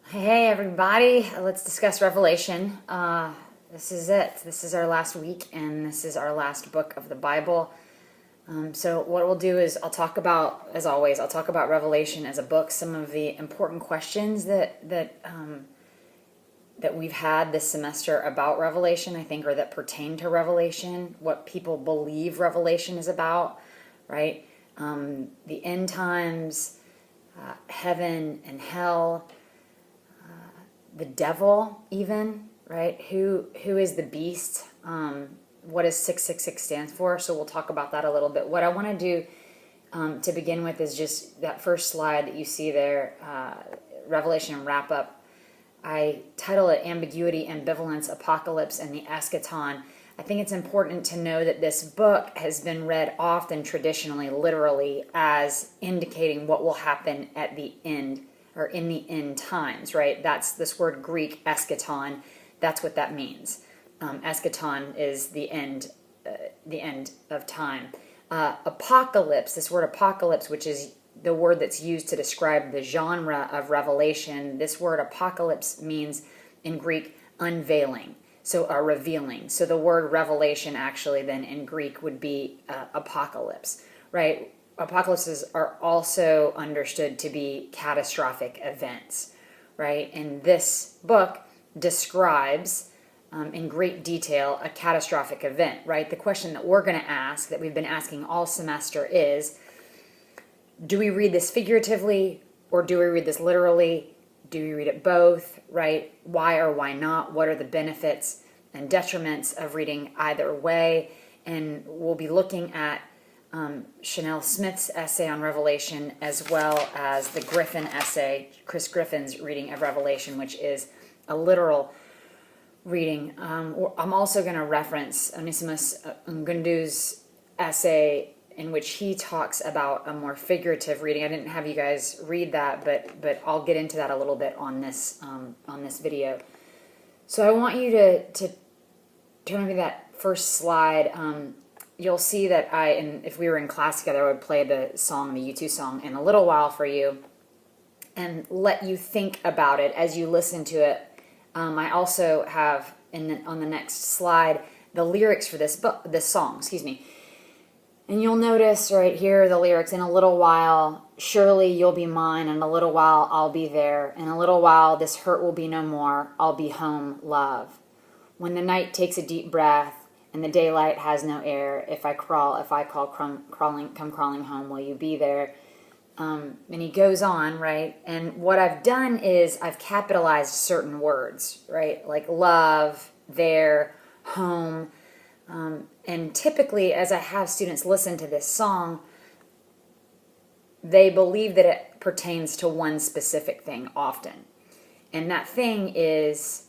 Hey everybody, let's discuss Revelation. This is it. This is our last week, and this is our last book of the Bible. So what we'll do is I'll talk about, as always, I'll talk about Revelation as a book, some of the important questions that we've had this semester about Revelation, I think, or that pertain to Revelation, what people believe Revelation is about, right? The end times, heaven and hell, the devil even, right? Who is the beast? What does 666 stands for? So we'll talk about that a little bit. What I want to do to begin with is just that first slide that you see there, Revelation wrap up. I title it Ambiguity, Ambivalence, Apocalypse, and the Eschaton. I think it's important to know that this book has been read often traditionally, literally, as indicating what will happen at the end, or in the end times, right? That's this word Greek, eschaton. That's what that means. Eschaton is the end of time. Apocalypse, this word apocalypse, which is the word that's used to describe the genre of Revelation. This word apocalypse means in Greek unveiling, so revealing. So the word revelation actually then in Greek would be apocalypse, right? Apocalypses are also understood to be catastrophic events, right? And this book describes in great detail a catastrophic event, right? The question that we're going to ask, that we've been asking all semester is, do we read this figuratively or do we read this literally? Do we read it both, right? Why or why not? What are the benefits and detriments of reading either way? And we'll be looking at Chanel Smith's essay on Revelation, as well as the Griffin essay, Chris Griffin's reading of Revelation, which is a literal reading. I'm also going to reference Onesimus Ngundu's essay, in which he talks about a more figurative reading. I didn't have you guys read that, but I'll get into that a little bit on this video. So I want you to turn to that first slide. You'll see that and if we were in class together, I would play the song, the U2 song, in a little while for you and let you think about it as you listen to it. I also have on the next slide the lyrics for this song, And you'll notice right here the lyrics, in a little while, surely you'll be mine, in a little while I'll be there, in a little while this hurt will be no more, I'll be home, love. When the night takes a deep breath, and the daylight has no air, if I call come crawling home, will you be there? And he goes on, right? And what I've done is I've capitalized certain words, right? Like love, there, home. And typically, as I have students listen to this song, they believe that it pertains to one specific thing often. And that thing is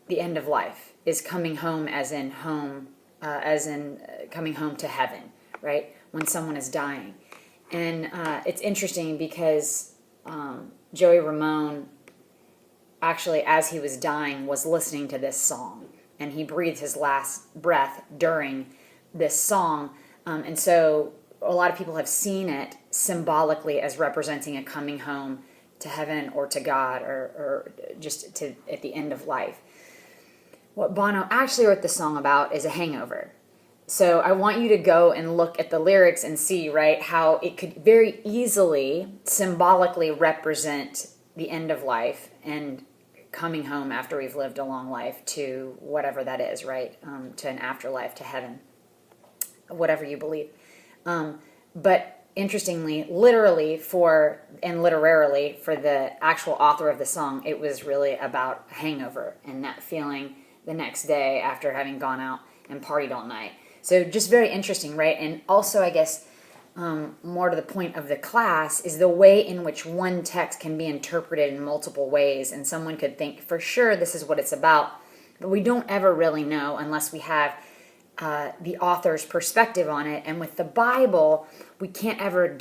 the end of life, is coming home as in coming home to heaven, right? When someone is dying. And it's interesting because Joey Ramone, actually, as he was dying, was listening to this song. And he breathed his last breath during this song. And so a lot of people have seen it symbolically as representing a coming home to heaven or to God, or just to at the end of life. What Bono actually wrote the song about is a hangover. So I want you to go and look at the lyrics and see, right, how it could very easily symbolically represent the end of life and coming home after we've lived a long life to whatever that is, right, to an afterlife, to heaven, whatever you believe. But interestingly, literarily for the actual author of the song, it was really about hangover and that feeling the next day after having gone out and partied all night. So just very interesting, right? And also, I guess, more to the point of the class is the way in which one text can be interpreted in multiple ways. And someone could think, for sure, this is what it's about. But we don't ever really know unless we have the author's perspective on it. And with the Bible, we can't ever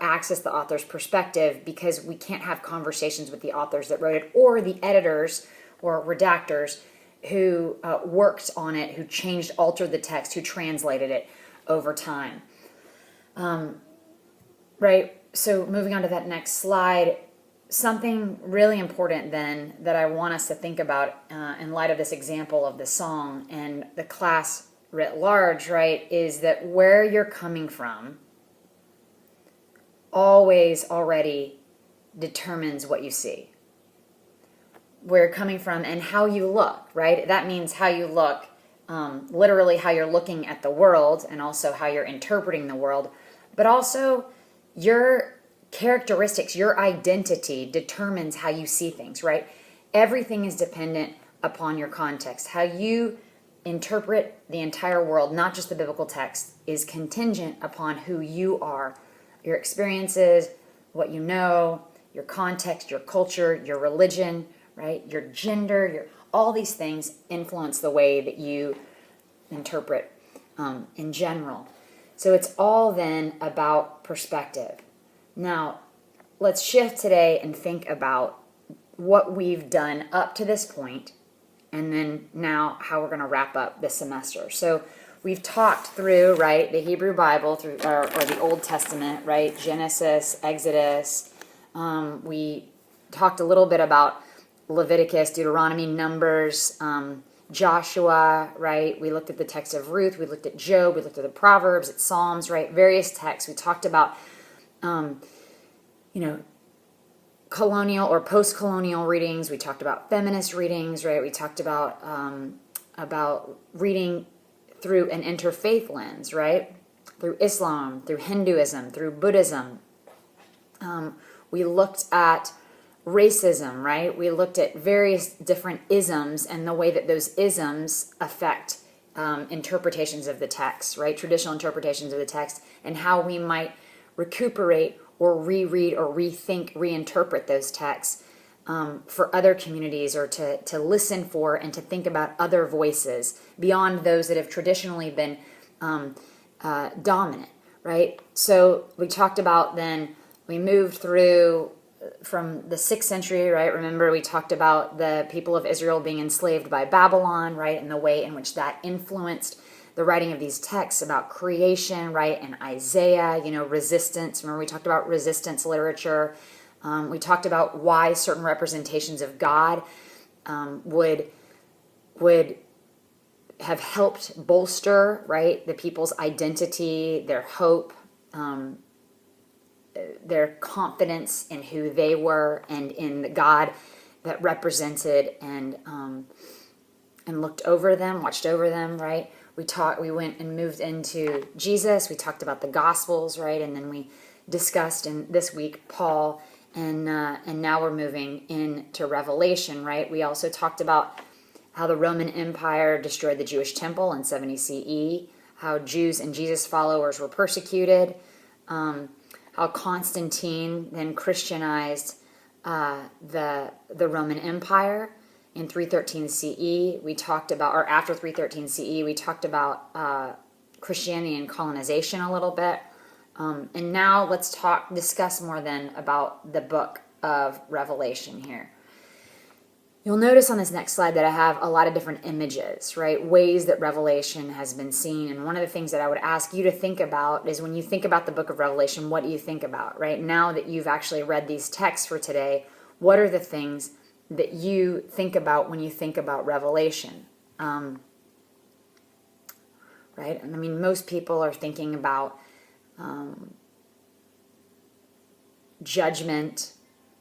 access the author's perspective because we can't have conversations with the authors that wrote it or the editors or redactors who worked on it, who altered the text, who translated it over time. Right? So moving on to that next slide, something really important then that I want us to think about in light of this example of the song and the class writ large, right, is that where you're coming from always already determines what you see. Where you're coming from and how you look, right? That means how you look, literally how you're looking at the world and also how you're interpreting the world, but also your characteristics, your identity determines how you see things, right? Everything is dependent upon your context. How you interpret the entire world, not just the biblical text, is contingent upon who you are, your experiences, what you know, your context, your culture, your religion, right? Your gender, all these things influence the way that you interpret in general. So it's all then about perspective. Now, let's shift today and think about what we've done up to this point, and then now how we're going to wrap up this semester. So we've talked through, right, the Hebrew Bible through or the Old Testament, right, Genesis, Exodus. We talked a little bit about Leviticus, Deuteronomy, Numbers, Joshua, right? We looked at the text of Ruth. We looked at Job. We looked at the Proverbs, at Psalms, right? Various texts. We talked about colonial or post-colonial readings. We talked about feminist readings, right? We talked about reading through an interfaith lens, right? Through Islam, through Hinduism, through Buddhism. We looked at racism, right? We looked at various different isms and the way that those isms affect interpretations of the text, right? Traditional interpretations of the text, and how we might recuperate or reread or rethink, reinterpret those texts for other communities, or to listen for and to think about other voices beyond those that have traditionally been dominant, right? So we talked about then, we moved through from the 6th century, right? Remember, we talked about the people of Israel being enslaved by Babylon, right? And the way in which that influenced the writing of these texts about creation, right? And Isaiah, resistance. Remember, we talked about resistance literature. We talked about why certain representations of God would have helped bolster, right, the people's identity, their hope, their confidence in who they were and in the God that represented and looked over them, watched over them, right? We went and moved into Jesus. We talked about the Gospels, right? And then we discussed in this week Paul, and now we're moving into Revelation, right? We also talked about how the Roman Empire destroyed the Jewish temple in 70 CE, how Jews and Jesus followers were persecuted, how Constantine then Christianized the Roman Empire in 313 CE. We talked about, or after 313 CE, we talked about Christianity and colonization a little bit. And now let's discuss more then about the book of Revelation here. You'll notice on this next slide that I have a lot of different images, right? Ways that Revelation has been seen. And one of the things that I would ask you to think about is, when you think about the book of Revelation, what do you think about, right? Now that you've actually read these texts for today, what are the things that you think about when you think about Revelation? Right? And I mean, most people are thinking about judgment,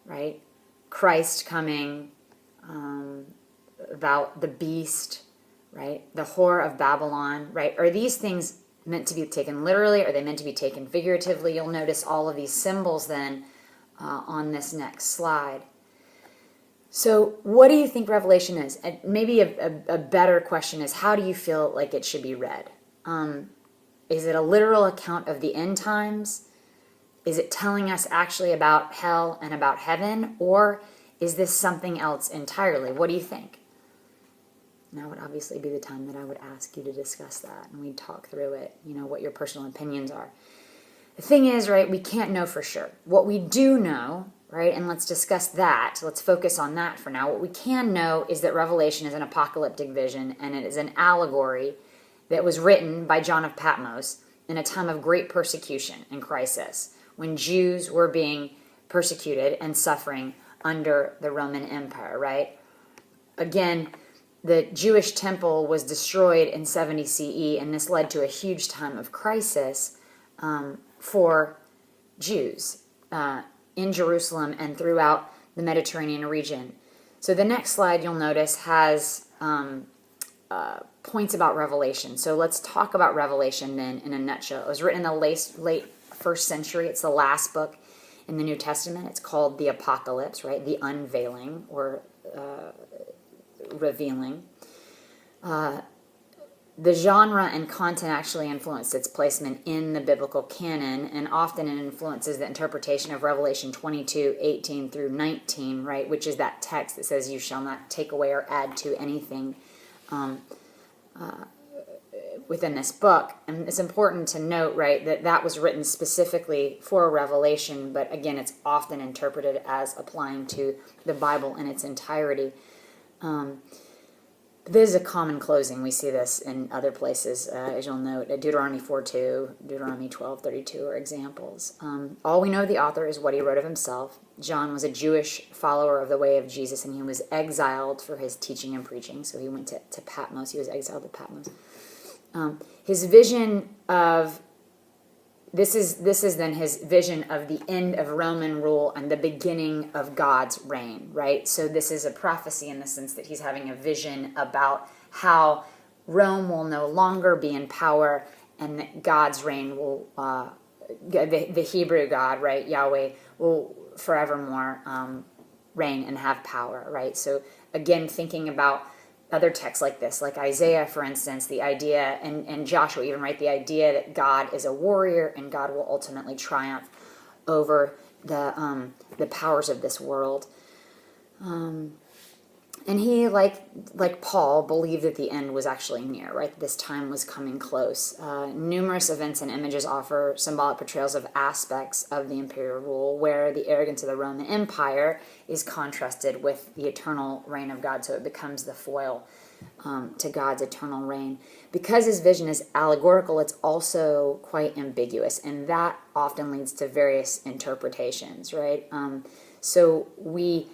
right? Christ coming, about the beast, right? The whore of Babylon, right? Are these things meant to be taken literally? Are they meant to be taken figuratively? You'll notice all of these symbols then on this next slide. So what do you think Revelation is? And maybe a better question is, how do you feel like it should be read? Is it a literal account of the end times? Is it telling us actually about hell and about heaven? Or is this something else entirely? What do you think? Now would obviously be the time that I would ask you to discuss that, and we'd talk through it, what your personal opinions are. The thing is, right, we can't know for sure. What we do know, right, and let's discuss that. Let's focus on that for now. What we can know is that Revelation is an apocalyptic vision, and it is an allegory that was written by John of Patmos in a time of great persecution and crisis, when Jews were being persecuted and suffering under the Roman Empire, right? Again, the Jewish temple was destroyed in 70 CE, and this led to a huge time of crisis for Jews in Jerusalem and throughout the Mediterranean region. So the next slide, you'll notice, has points about Revelation. So let's talk about Revelation then in a nutshell. It was written in the late first century. It's the last book in the New Testament. It's called the Apocalypse, right? The unveiling or revealing. The genre and content actually influenced its placement in the biblical canon, and often it influences the interpretation of Revelation 22:18 through 19, right, which is that text that says, "You shall not take away or add to anything within this book." And it's important to note, right, that that was written specifically for Revelation, but again, it's often interpreted as applying to the Bible in its entirety. This is a common closing. We see this in other places, as you'll note. Deuteronomy 4:2, Deuteronomy 12:32 are examples. All we know of the author is what he wrote of himself. John was a Jewish follower of the way of Jesus, and he was exiled for his teaching and preaching. So he went to Patmos. He was exiled to Patmos. His vision of this is then his vision of the end of Roman rule and the beginning of God's reign, right? So this is a prophecy in the sense that he's having a vision about how Rome will no longer be in power and that God's reign will, the Hebrew God, right, Yahweh, will forevermore reign and have power, right? So again, thinking about other texts like this, like Isaiah, for instance, the idea, and Joshua even, right, the idea that God is a warrior and God will ultimately triumph over the powers of this world. And he, like Paul, believed that the end was actually near, right? This time was coming close. Numerous events and images offer symbolic portrayals of aspects of the imperial rule, where the arrogance of the Roman Empire is contrasted with the eternal reign of God, so it becomes the foil to God's eternal reign. Because his vision is allegorical, it's also quite ambiguous, and that often leads to various interpretations, right? So we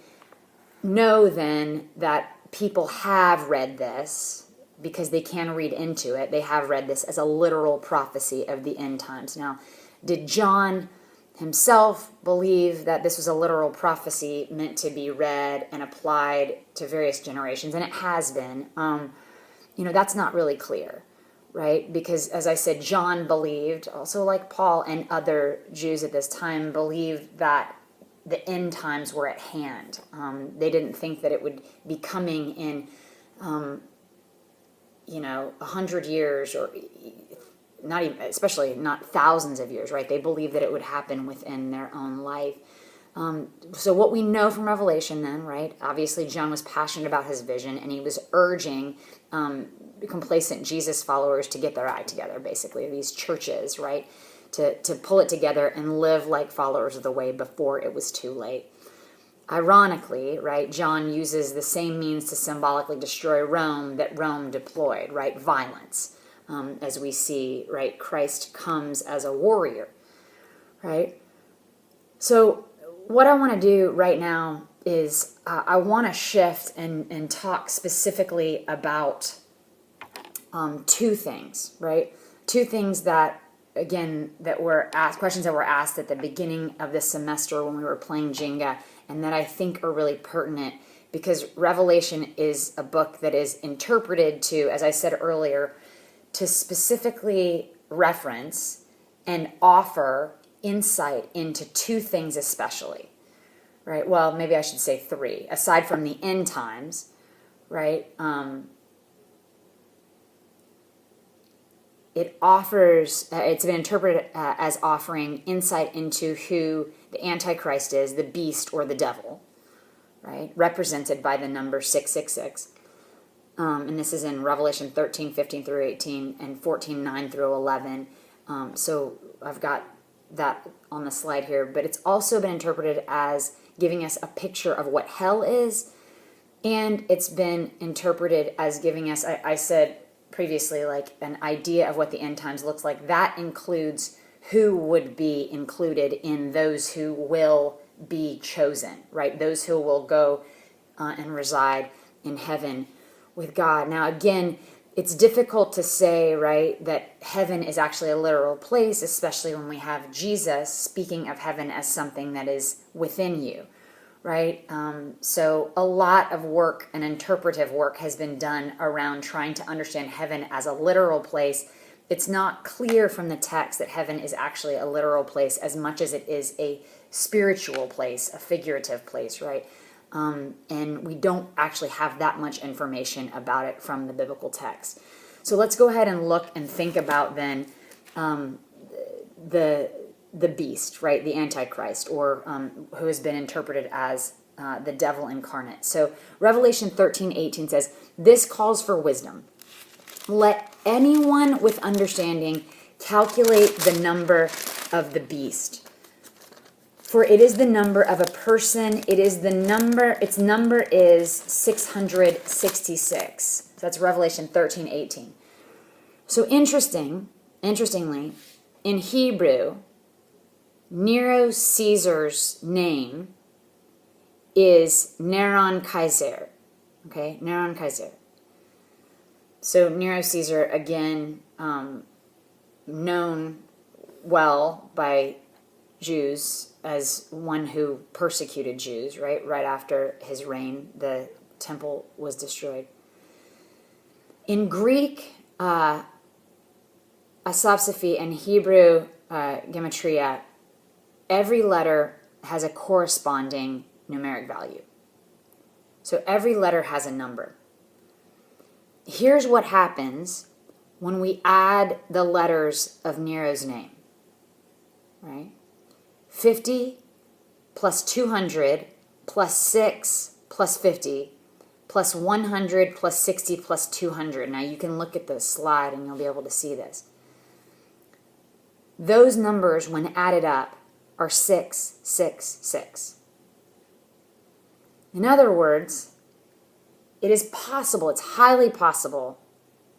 know then that people have read this because they can read into it. They have read this as a literal prophecy of the end times. Now, did John himself believe that this was a literal prophecy meant to be read and applied to various generations? And it has been. That's not really clear, right? Because, as I said, John believed, also like Paul and other Jews at this time, believed that the end times were at hand. They didn't think that it would be coming in, 100 years, or not even, especially not thousands of years, right? They believed that it would happen within their own life. So what we know from Revelation then, right? Obviously, John was passionate about his vision, and he was urging complacent Jesus followers to get their act together, basically, these churches, right? To pull it together and live like followers of the way before it was too late. Ironically, right, John uses the same means to symbolically destroy Rome that Rome deployed, right, violence. As we see, right, Christ comes as a warrior, right? So what I want to do right now is I want to shift and talk specifically about two things, right? Two things that, again, that were asked, questions that were asked at the beginning of the semester when we were playing Jenga, and that I think are really pertinent, because Revelation is a book that is interpreted to, as I said earlier, to specifically reference and offer insight into two things especially, right? Well, maybe I should say three, aside from the end times, right? It offers, it's been interpreted as offering insight into who the Antichrist is, the beast or the devil, right? Represented by the number 666. And this is in Revelation 13:15 through 18 and 14:9 through 11. So I've got that on the slide here, but it's also been interpreted as giving us a picture of what hell is, and it's been interpreted as giving us, I said previously, like an idea of what the end times looks like. That includes who would be included in those who will be chosen, right? Those who will go and reside in heaven with God. Now, again, it's difficult to say, right, that heaven is actually a literal place, especially when we have Jesus speaking of heaven as something that is within you, right? So a lot of work and interpretive work has been done around trying to understand heaven as a literal place. It's not clear from the text that heaven is actually a literal place as much as it is a spiritual place, a figurative place, right? And we don't actually have that much information about it from the biblical text. So let's go ahead and look and think about then the beast, right? The Antichrist, or who has been interpreted as the devil incarnate. So Revelation 13:18 says, "This calls for wisdom. Let anyone with understanding calculate the number of the beast. For it is the number of a person, its number is 666. So that's Revelation 13:18. So interestingly, in Hebrew, Nero Caesar's name is Neron Kaiser. Okay, Neron Kaiser. So Nero Caesar, again, known well by Jews as one who persecuted Jews, right? Right after his reign, the temple was destroyed. In Greek, isopsephy, and Hebrew gematria, every letter has a corresponding numeric value. So every letter has a number. Here's what happens when we add the letters of Nero's name, right? 50 plus 200 plus 6 plus 50 plus 100 plus 60 plus 200. Now you can look at the slide and you'll be able to see this. Those numbers, when added up, are 666. In other words, it is possible, it's highly possible,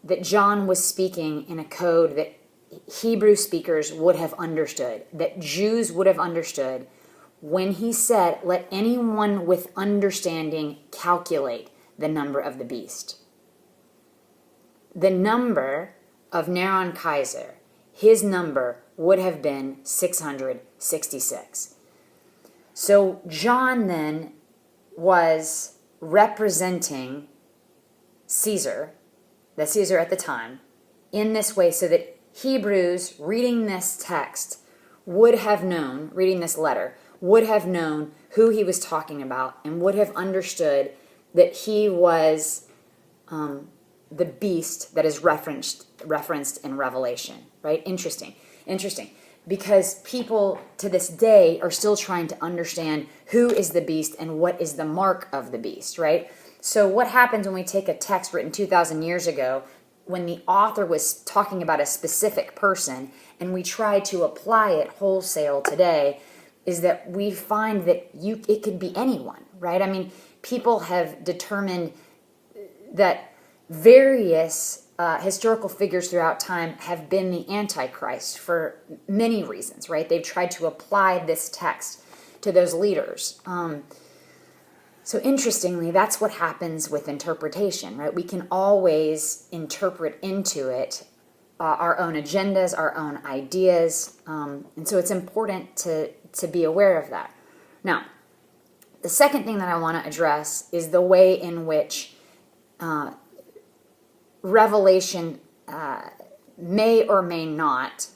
that John was speaking in a code that Hebrew speakers would have understood, that Jews would have understood when he said, "Let anyone with understanding calculate the number of the beast." The number of Neron Kaiser, his number would have been 666. So John then was representing Caesar, the Caesar at the time, in this way so that Hebrews reading this text would have known, reading this letter, would have known who he was talking about and would have understood that he was the beast that is referenced in Revelation, right? Interesting. Because people to this day are still trying to understand who is the beast and what is the mark of the beast, right? So what happens when we take a text written 2,000 years ago, when the author was talking about a specific person, and we try to apply it wholesale today, is that we find that it could be anyone, right? I mean, people have determined that various historical figures throughout time have been the Antichrist for many reasons, right? They've tried to apply this text to those leaders. So interestingly, that's what happens with interpretation, right? We can always interpret into it our own agendas, our own ideas, and so it's important to be aware of that. Now, the second thing that I want to address is the way in which Revelation may or may not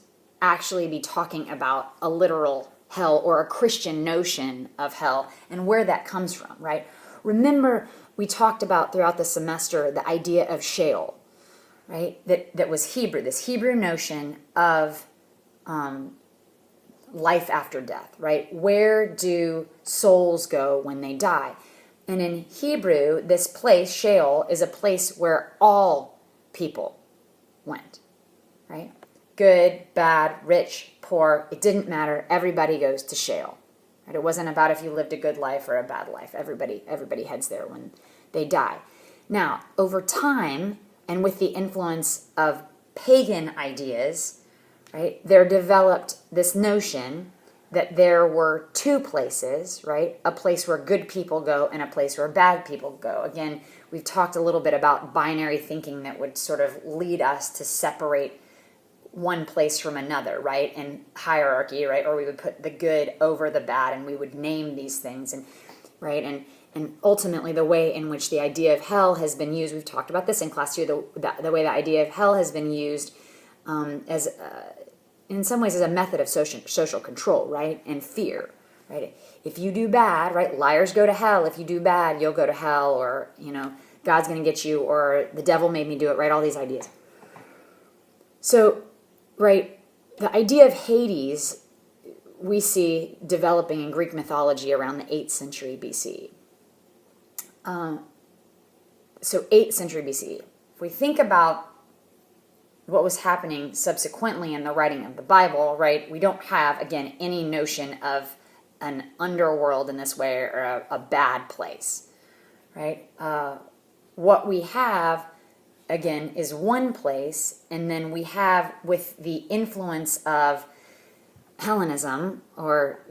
actually be talking about a literal hell or a Christian notion of hell and where that comes from, right? Remember, we talked about throughout the semester the idea of Sheol, right? That was Hebrew, this Hebrew notion of life after death, right? Where do souls go when they die? And in Hebrew, this place, Sheol, is a place where all people went, right? Good, bad, rich, poor, it didn't matter. Everybody goes to Sheol. Right? It wasn't about if you lived a good life or a bad life. Everybody heads there when they die. Now, over time, and with the influence of pagan ideas, right, there developed this notion that there were two places, right? A place where good people go and a place where bad people go. Again, we've talked a little bit about binary thinking that would sort of lead us to separate one place from another, right? And hierarchy, right? Or we would put the good over the bad, and we would name these things, and right? And ultimately, the way in which the idea of hell has been used, we've talked about this in class too, the way the idea of hell has been used as in some ways as a method of social control, right? And fear, right? If you do bad, right? Liars go to hell. If you do bad, you'll go to hell, or, God's going to get you, or the devil made me do it, right? All these ideas. So, right, the idea of Hades we see developing in Greek mythology around the 8th century BC. So 8th century BC. If we think about what was happening subsequently in the writing of the Bible, right, we don't have, again, any notion of an underworld in this way, or a bad place, right? What we have, again, is one place, and then we have, with the influence of Hellenism, or,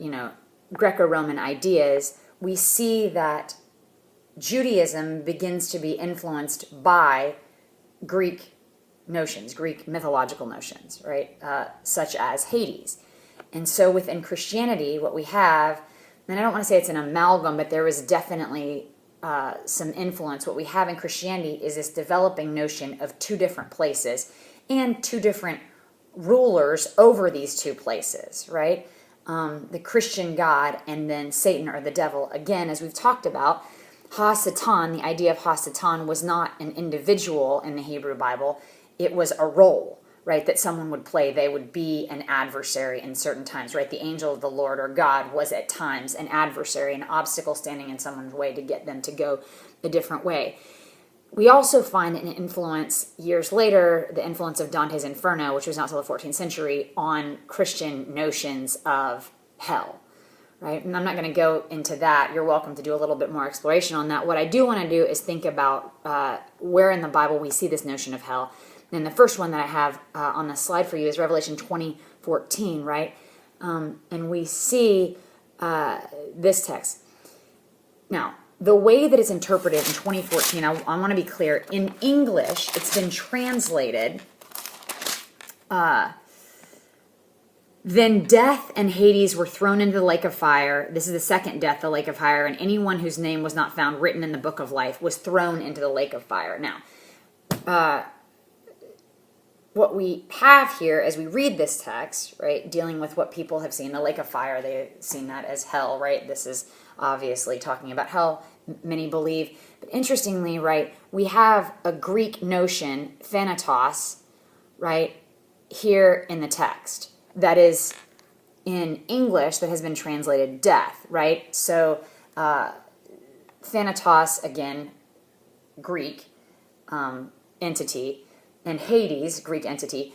Greco-Roman ideas, we see that Judaism begins to be influenced by Greek notions, Greek mythological notions, right? Such as Hades. And so within Christianity, what we have, and I don't want to say it's an amalgam, but there is definitely some influence. What we have in Christianity is this developing notion of two different places and two different rulers over these two places, right? The Christian God and then Satan, or the devil. Again, as we've talked about, Ha-Satan, the idea of Ha-Satan was not an individual in the Hebrew Bible. It was a role, right, that someone would play. They would be an adversary in certain times, right? The angel of the Lord, or God, was at times an adversary, an obstacle standing in someone's way to get them to go a different way. We also find an influence, years later, the influence of Dante's Inferno, which was not until the 14th century, on Christian notions of hell, right? And I'm not going to go into that. You're welcome to do a little bit more exploration on that. What I do want to do is think about where in the Bible we see this notion of hell. And the first one that I have on the slide for you is Revelation 20:14, right? And we see this text. Now, the way that it's interpreted in 2014, I want to be clear. In English, it's been translated, then death and Hades were thrown into the lake of fire. This is the second death, the lake of fire. And anyone whose name was not found written in the book of life was thrown into the lake of fire. Now, what we have here as we read this text, right, dealing with what people have seen, the lake of fire, they've seen that as hell, right? This is obviously talking about hell, many believe. But interestingly, right, we have a Greek notion, thanatos, right, here in the text. That is in English that has been translated death, right? So thanatos, again, Greek entity, and Hades, Greek entity,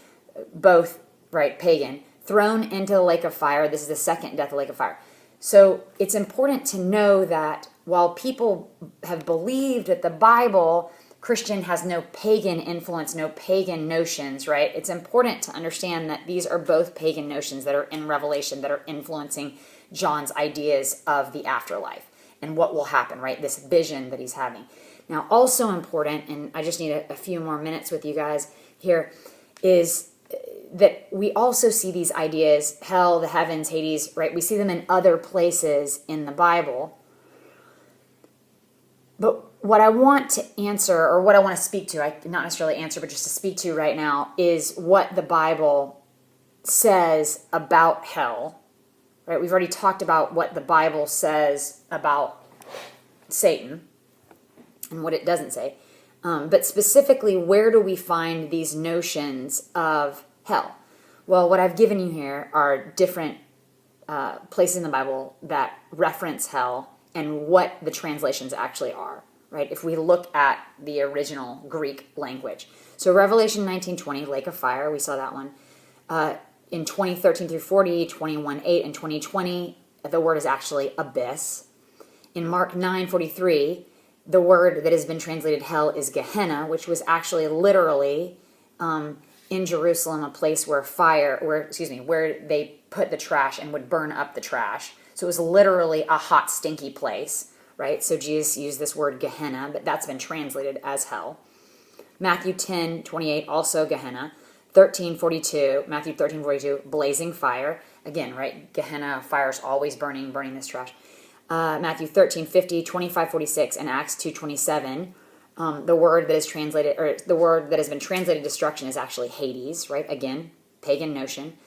both, right, pagan, thrown into the lake of fire. This is the second death, the lake of fire. So it's important to know that while people have believed that the Bible, Christian, has no pagan influence, no pagan notions, right? It's important to understand that these are both pagan notions that are in Revelation that are influencing John's ideas of the afterlife and what will happen, right? This vision that he's having. Now, also important, and I just need a few more minutes with you guys here, is that we also see these ideas, hell, the heavens, Hades, right? We see them in other places in the Bible. But what I want to answer, or what I want to speak to, not necessarily answer, but just to speak to right now, is what the Bible says about hell, right? We've already talked about what the Bible says about Satan and what it doesn't say. But specifically, where do we find these notions of hell? Well, what I've given you here are different places in the Bible that reference hell and what the translations actually are, right? If we look at the original Greek language. So Revelation 19:20, lake of fire, we saw that one. In 20:13 through 40, 21:8, and 20:20, the word is actually abyss. In Mark 9:43, the word that has been translated hell is Gehenna, which was actually literally in Jerusalem a place where where they put the trash and would burn up the trash. So it was literally a hot, stinky place, right? So Jesus used this word Gehenna, but that's been translated as hell. Matthew 10:28, also Gehenna. 13:42, Matthew 13:42, blazing fire. Again, right? Gehenna, fire's always burning this trash. Matthew 13:50, 25:46, and Acts 2:27. The word that is translated, or the word that has been translated destruction, is actually Hades, right? Again, pagan notion.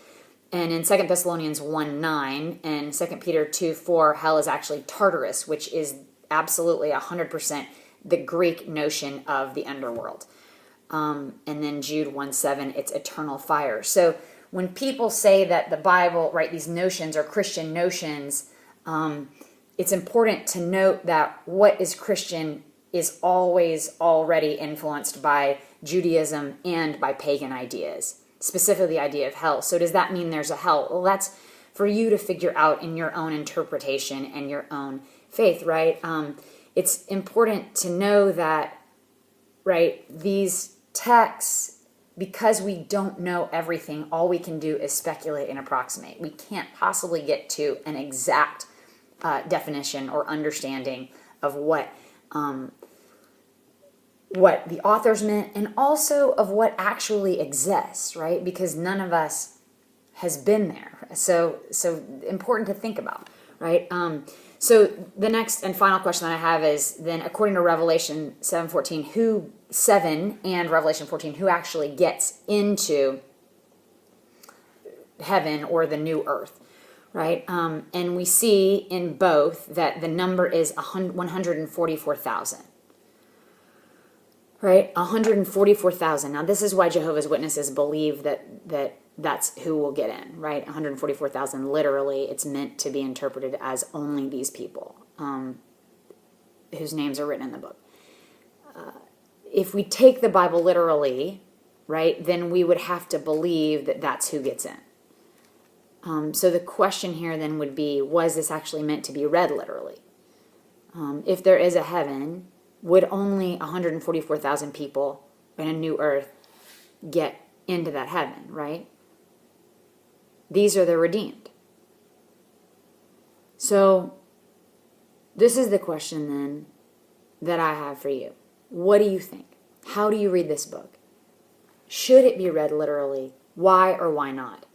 And in 2 Thessalonians 1:9 and 2 Peter 2:4, hell is actually Tartarus, which is absolutely 100% the Greek notion of the underworld. And then Jude 1:7, it's eternal fire. So when people say that the Bible, right, these notions are Christian notions, it's important to note that what is Christian is always already influenced by Judaism and by pagan ideas, specifically the idea of hell. So does that mean there's a hell? Well, that's for you to figure out in your own interpretation and your own faith, right? It's important to know that, right, these texts, because we don't know everything, all we can do is speculate and approximate. We can't possibly get to an exact definition or understanding of what the authors meant, and also of what actually exists, right? Because none of us has been there. So important to think about, right? So the next and final question that I have is then, according to Revelation 7 and Revelation 14, who actually gets into heaven or the new earth, right? And we see in both that the number is 144,000. Right? 144,000. Now, this is why Jehovah's Witnesses believe that's who will get in, right? 144,000, literally, it's meant to be interpreted as only these people whose names are written in the book. If we take the Bible literally, right, then we would have to believe that that's who gets in. So the question here then would be, was this actually meant to be read literally? If there is a heaven, would only 144,000 people in a new earth get into that heaven, right? These are the redeemed. So this is the question then that I have for you. What do you think? How do you read this book? Should it be read literally? Why or why not?